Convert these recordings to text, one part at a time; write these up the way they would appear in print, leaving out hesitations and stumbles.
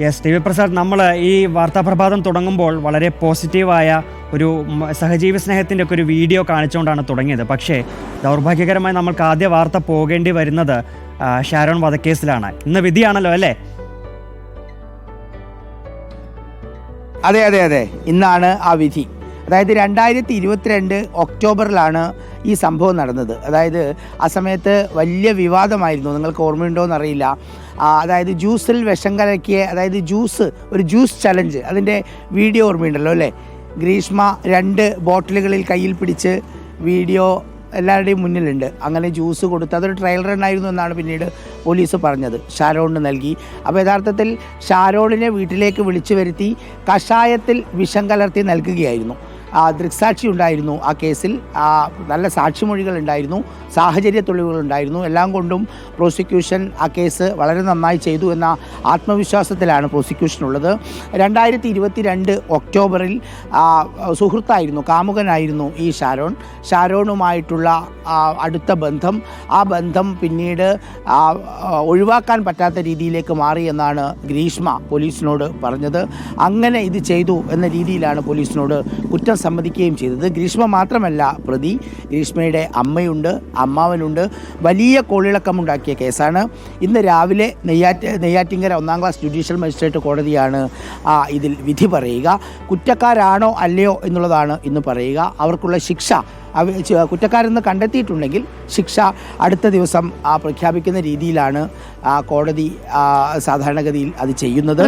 Yes, T V Prasad, നമ്മൾ ഈ വാർത്താപ്രഭാതം തുടങ്ങുമ്പോൾ വളരെ പോസിറ്റീവായ ഒരു സഹജീവി സ്നേഹത്തിൻ്റെ ഒക്കെ ഒരു വീഡിയോ കാണിച്ചുകൊണ്ടാണ് തുടങ്ങിയത്. പക്ഷേ ദൗർഭാഗ്യകരമായി നമ്മൾക്ക് ആദ്യ വാർത്ത പോകേണ്ടി വരുന്നത് ഷാരോൺ വധക്കേസിലാണ്. ഇന്ന് വിധിയാണല്ലോ അല്ലേ? അതെ അതെ അതെ, ഇന്നാണ് ആ വിധി. അതായത് 2022 ഒക്ടോബറിലാണ് ഈ സംഭവം നടന്നത്. അതായത് ആ സമയത്ത് വലിയ വിവാദമായിരുന്നു, നിങ്ങൾക്ക് ഓർമ്മയുണ്ടോയെന്നറിയില്ല. അതായത് ജ്യൂസിൽ വിഷം കലക്കിയ, അതായത് ഒരു ജ്യൂസ് ചലഞ്ച്, അതിൻ്റെ വീഡിയോ ഓർമ്മയുണ്ടല്ലോ അല്ലേ? ഗ്രീഷ്മ 2 ബോട്ടിലുകളിൽ കയ്യിൽ പിടിച്ച് വീഡിയോ എല്ലാവരുടെയും മുന്നിലുണ്ട്. അങ്ങനെ ജ്യൂസ് കൊടുത്ത് അതൊരു ട്രയൽ റണ്ണായിരുന്നു എന്നാണ് പിന്നീട് പോലീസ് പറഞ്ഞത്. ഷാരോണിന് നൽകി. അപ്പോൾ യഥാർത്ഥത്തിൽ ഷാരോണിനെ വീട്ടിലേക്ക് വിളിച്ചു വരുത്തി കഷായത്തിൽ വിഷം കലർത്തി നൽകുകയായിരുന്നു. ദൃക്സാക്ഷി ഉണ്ടായിരുന്നു ആ കേസിൽ, നല്ല സാക്ഷിമൊഴികൾ ഉണ്ടായിരുന്നു, സാഹചര്യ തെളിവുകളുണ്ടായിരുന്നു. എല്ലാം കൊണ്ടും പ്രോസിക്യൂഷൻ ആ കേസ് വളരെ നന്നായി ചെയ്തു എന്ന ആത്മവിശ്വാസത്തിലാണ് പ്രോസിക്യൂഷനുള്ളത്. 2022 ഒക്ടോബറിൽ സുഹൃത്തായിരുന്നു, കാമുകനായിരുന്നു ഈ ഷാരോണുമായിട്ടുള്ള അടുത്ത ബന്ധം. ആ ബന്ധം പിന്നീട് ഒഴിവാക്കാൻ പറ്റാത്ത രീതിയിലേക്ക് മാറി എന്നാണ് ഗ്രീഷ്മ പോലീസിനോട് പറഞ്ഞത്. അങ്ങനെ ഇത് ചെയ്തു എന്ന രീതിയിലാണ് പോലീസിനോട് കുറ്റം സമ്മതിക്കുകയും ചെയ്തത്. ഗ്രീഷ്മ മാത്രമല്ല പ്രതി, ഗ്രീഷ്മയുടെ അമ്മയുണ്ട്, അമ്മാവനുണ്ട്. വലിയ കോളിളക്കമുണ്ടാക്കിയ കേസാണ്. ഇന്ന് രാവിലെ നെയ്യാറ്റിങ്കര 1ാം ക്ലാസ് ജുഡീഷ്യൽ മജിസ്ട്രേറ്റ് കോടതിയാണ് ഇതിൽ വിധി പറയുക. കുറ്റക്കാരാണോ അല്ലയോ എന്നുള്ളതാണ് ഇന്ന് പറയുക. അവർക്കുള്ള ശിക്ഷ, കുറ്റക്കാരെന്ന് കണ്ടെത്തിയിട്ടുണ്ടെങ്കിൽ ശിക്ഷ അടുത്ത ദിവസം പ്രഖ്യാപിക്കുന്ന രീതിയിലാണ് കോടതി സാധാരണഗതിയിൽ അത് ചെയ്യുന്നത്.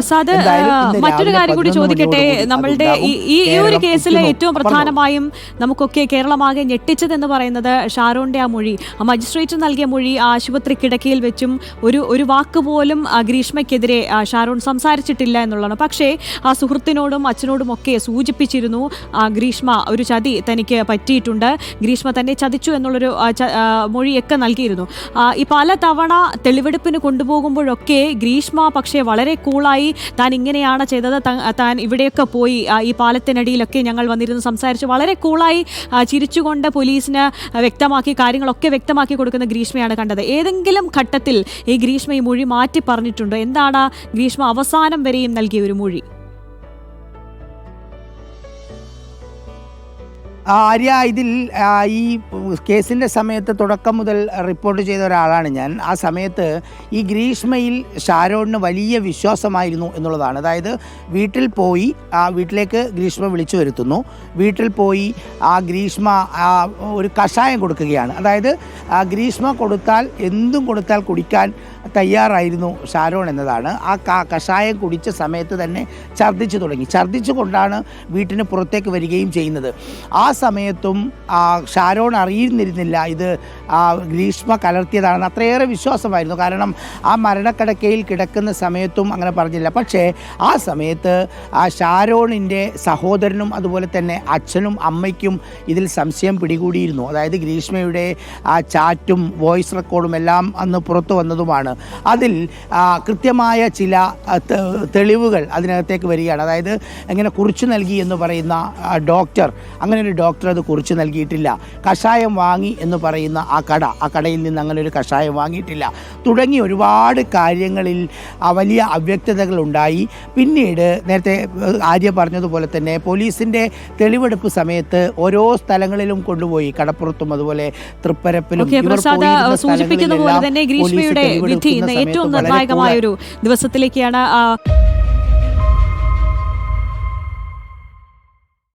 മറ്റൊരു കാര്യം കൂടി ചോദിക്കട്ടെ, നമ്മളുടെ ഈ ഒരു കേസിലെ ഏറ്റവും പ്രധാനമായും നമുക്കൊക്കെ കേരളമാകെ ഞെട്ടിച്ചതെന്ന് പറയുന്നത് ഷാരോണിന്റെ ആ മൊഴി, മജിസ്ട്രേറ്റ് നൽകിയ മൊഴി. ആശുപത്രി കിടക്കയിൽ വെച്ചും ഒരു വാക്ക് പോലും ഗ്രീഷ്മയ്ക്കെതിരെ ഷാരോൺ സംസാരിച്ചിട്ടില്ല എന്നുള്ളതാണ്. പക്ഷേ ആ സുഹൃത്തിനോടും അച്ഛനോടും ഒക്കെ സൂചിപ്പിച്ചിരുന്നു ഗ്രീഷ്മ ഒരു ചതി തനിക്ക് പറ്റിയിട്ടുണ്ട്, ഗ്രീഷ്മ തന്നെ ചതിച്ചു എന്നുള്ളൊരു മൊഴിയൊക്കെ നൽകിയിരുന്നു. ഈ പല തവണ തെളിവെടുപ്പിന് കൊണ്ടുപോകുമ്പോഴൊക്കെ ഗ്രീഷ്മ പക്ഷേ വളരെ കൂളായി താൻ ഇങ്ങനെയാണ് ചെയ്തത്, താൻ ഇവിടെയൊക്കെ പോയി ഈ പാലത്തിനടിയിലൊക്കെ ഞങ്ങൾ വന്നിരുന്ന് സംസാരിച്ച് വളരെ കൂളായി ചിരിച്ചുകൊണ്ട് പോലീസിന് കാര്യങ്ങളൊക്കെ വ്യക്തമാക്കി കൊടുക്കുന്ന ഗ്രീഷ്മയാണ് കണ്ടത്. ഏതെങ്കിലും ഘട്ടത്തിൽ ഈ ഗ്രീഷ്മ ഈ മൊഴി മാറ്റി പറഞ്ഞിട്ടുണ്ടോ? എന്താണ് ഗ്രീഷ്മ അവസാനം വരെയും നൽകിയ ഒരു മൊഴി? ആര്യ, ഇതിൽ ഈ കേസിൻ്റെ സമയത്ത് തുടക്കം മുതൽ റിപ്പോർട്ട് ചെയ്ത ഒരാളാണ് ഞാൻ. ആ സമയത്ത് ഈ ഗ്രീഷ്മയിൽ ഷാരോണിന് വലിയ വിശ്വാസമായിരുന്നു എന്നുള്ളതാണ്. അതായത് വീട്ടിലേക്ക് ഗ്രീഷ്മ വിളിച്ചു വരുത്തുന്നു. വീട്ടിൽ പോയി ഗ്രീഷ്മ ഒരു കഷായം കൊടുക്കുകയാണ്. അതായത് ഗ്രീഷ്മ എന്തും കൊടുത്താൽ കുടിക്കാൻ തയ്യാറായിരുന്നു ഷാരോൺ എന്നതാണ്. ആ കഷായം കുടിച്ച സമയത്ത് തന്നെ ഛർദ്ദിച്ചു തുടങ്ങി. ഛർദ്ദിച്ചുകൊണ്ടാണ് വീട്ടിന് പുറത്തേക്ക് വരികയും ചെയ്യുന്നത്. ആ സമയത്തും ഷാരോൺ അറിയുന്നിരുന്നില്ല ഇത് ഗ്രീഷ്മ കലർത്തിയതാണെന്ന്. അത്രയേറെ വിശ്വാസമായിരുന്നു. കാരണം ആ മരണക്കിടക്കയിൽ കിടക്കുന്ന സമയത്തും അങ്ങനെ പറഞ്ഞില്ല. പക്ഷേ ആ സമയത്ത് ഷാരോണിൻ്റെ സഹോദരനും അതുപോലെ തന്നെ അച്ഛനും അമ്മയ്ക്കും ഇതിൽ സംശയം പിടികൂടിയിരുന്നു. അതായത് ഗ്രീഷ്മയുടെ ചാറ്റും വോയിസ് റെക്കോർഡും എല്ലാം അന്ന് പുറത്തു വന്നതുമാണ്. അതിൽ കൃത്യമായ ചില തെളിവുകൾ അതിനകത്തേക്ക് വരികയാണ്. അതായത് എങ്ങനെ കുറിച്ചു നൽകി എന്ന് പറയുന്ന ഡോക്ടർ, അങ്ങനെ ഒരു ഡോക്ടർ അത് കുറിച്ച് നൽകിയിട്ടില്ല. കഷായം വാങ്ങി എന്ന് പറയുന്ന ആ കടയിൽ നിന്ന് അങ്ങനെ ഒരു കഷായം വാങ്ങിയിട്ടില്ല. തുടങ്ങി ഒരുപാട് കാര്യങ്ങളിൽ വലിയ അവ്യക്തതകൾ ഉണ്ടായി. പിന്നീട് നേരത്തെ ആര്യ പറഞ്ഞതുപോലെ തന്നെ പോലീസിൻ്റെ തെളിവെടുപ്പ് സമയത്ത് ഓരോ സ്ഥലങ്ങളിലും കൊണ്ടുപോയി, കടപ്പുറത്തും അതുപോലെ തൃപ്പരപ്പിലും സൂചിപ്പിക്കുന്ന പോലെ തന്നെ ഗ്രീഷ്മയുടെ വിധി ഏറ്റവും നിർണായകമായ ഒരു ദിവസത്തിലേക്കാണ്